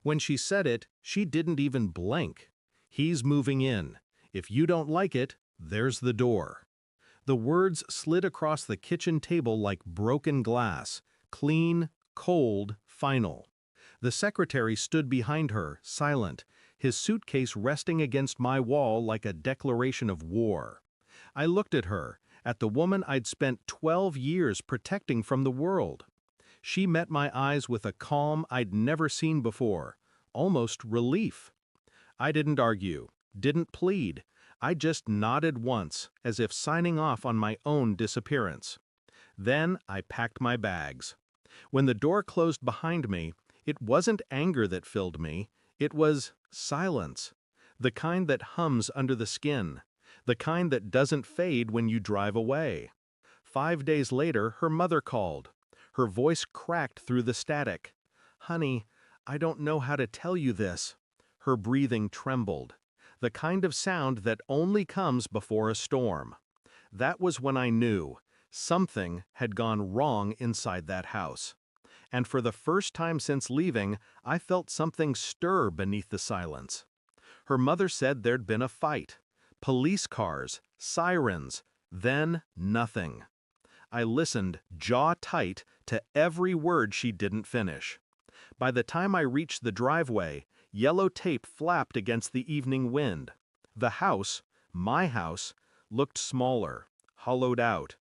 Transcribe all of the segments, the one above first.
When she said it, she didn't even blink. "He's moving in. If you don't like it, there's the door." The words slid across the kitchen table like broken glass, clean, cold, final. The secretary stood behind her, silent, his suitcase resting against my wall like a declaration of war. I looked at her, at the woman I'd spent 12 years protecting from the world. She met my eyes with a calm I'd never seen before, almost relief. I didn't argue, didn't plead. I just nodded once, as if signing off on my own disappearance. Then I packed my bags. When the door closed behind me, it wasn't anger that filled me, it was silence. The kind that hums under the skin, the kind that doesn't fade when you drive away. 5 days later, her mother called. Her voice cracked through the static. "Honey, I don't know how to tell you this." Her breathing trembled. The kind of sound that only comes before a storm. That was when I knew something had gone wrong inside that house. And for the first time since leaving, I felt something stir beneath the silence. Her mother said there'd been a fight. Police cars, sirens, then nothing. I listened, jaw tight, to every word she didn't finish. By the time I reached the driveway, yellow tape flapped against the evening wind. The house, my house, looked smaller, hollowed out.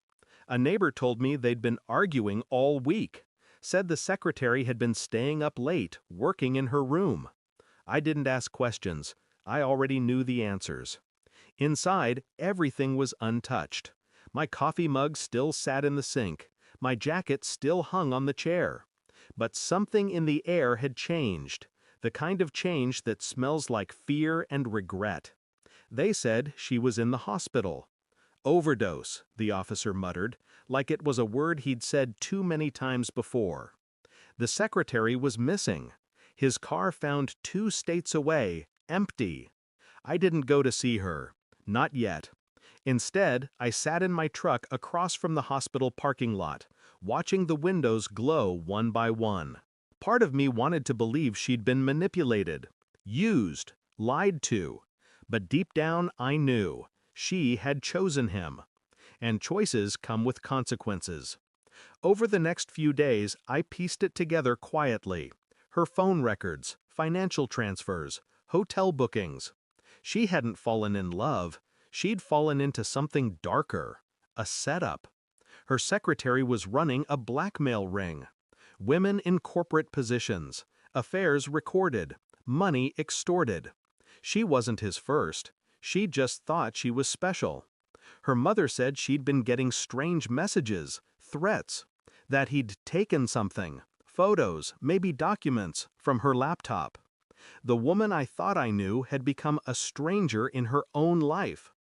A neighbor told me they'd been arguing all week, said the secretary had been staying up late, working in her room. I didn't ask questions. I already knew the answers. Inside, everything was untouched. My coffee mug still sat in the sink. My jacket still hung on the chair. But something in the air had changed, the kind of change that smells like fear and regret. They said she was in the hospital. "Overdose," the officer muttered, like it was a word he'd said too many times before. The secretary was missing. His car found 2 states away, empty. I didn't go to see her. Not yet. Instead, I sat in my truck across from the hospital parking lot, watching the windows glow one by one. Part of me wanted to believe she'd been manipulated, used, lied to. But deep down I knew she had chosen him. And choices come with consequences. Over the next few days, I pieced it together quietly. Her phone records, financial transfers, hotel bookings. She hadn't fallen in love. She'd fallen into something darker, a setup. Her secretary was running a blackmail ring. Women in corporate positions, affairs recorded, money extorted. She wasn't his first. She just thought she was special. Her mother said she'd been getting strange messages, threats, that he'd taken something, photos, maybe documents, from her laptop. The woman I thought I knew had become a stranger in her own life.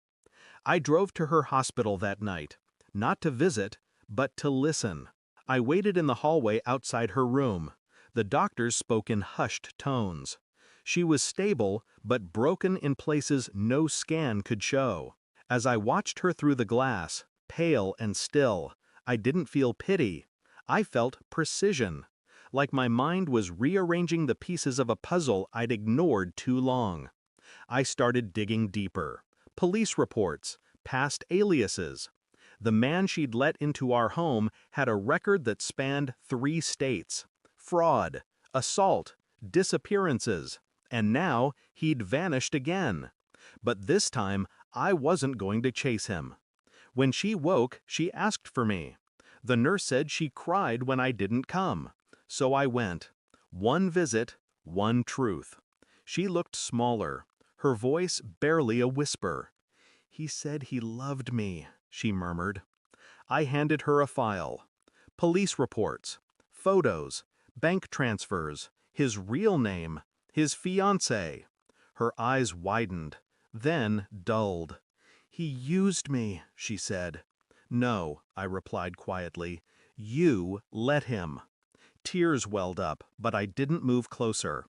I drove to her hospital that night, not to visit, but to listen. I waited in the hallway outside her room. The doctors spoke in hushed tones. She was stable, but broken in places no scan could show. As I watched her through the glass, pale and still, I didn't feel pity. I felt precision, like my mind was rearranging the pieces of a puzzle I'd ignored too long. I started digging deeper. Police reports, past aliases. The man she'd let into our home had a record that spanned 3 states. Fraud, assault, disappearances, and now he'd vanished again. But this time, I wasn't going to chase him. When she woke, she asked for me. The nurse said she cried when I didn't come. So I went. One visit, one truth. She looked smaller, her voice barely a whisper. "He said he loved me," she murmured. I handed her a file. Police reports, photos, bank transfers, his real name, his fiancée. Her eyes widened, then dulled. "He used me," she said. "No," I replied quietly. "You let him." Tears welled up, but I didn't move closer.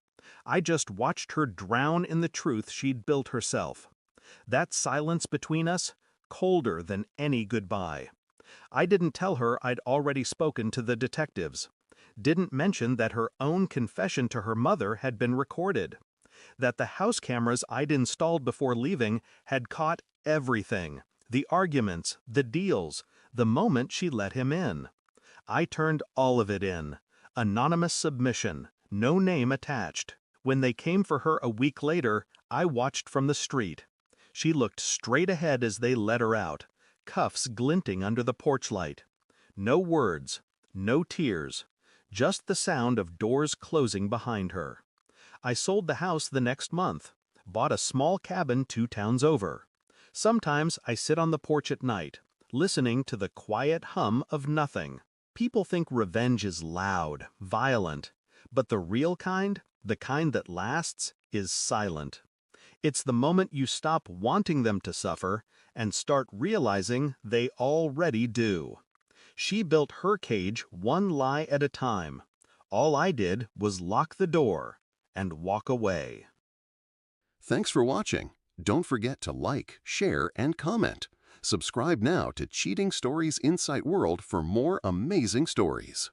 I just watched her drown in the truth she'd built herself. That silence between us, colder than any goodbye. I didn't tell her I'd already spoken to the detectives. didn't mention that her own confession to her mother had been recorded, that the house cameras I'd installed before leaving had caught everything, the arguments, the deals, the moment she let him in. I turned all of it in. Anonymous submission, no name attached. When they came for her a week later, I watched from the street. She looked straight ahead as they let her out, cuffs glinting under the porch light. No words, no tears, just the sound of doors closing behind her. I sold the house the next month, bought a small cabin 2 towns over. Sometimes I sit on the porch at night, listening to the quiet hum of nothing. People think revenge is loud, violent, but the real kind, the kind that lasts, is silent. It's the moment you stop wanting them to suffer and start realizing they already do. She built her cage one lie at a time. All I did was lock the door and walk away. Thanks for watching. Don't forget to like, share, and comment. Subscribe now to Cheating Stories Insight World for more amazing stories.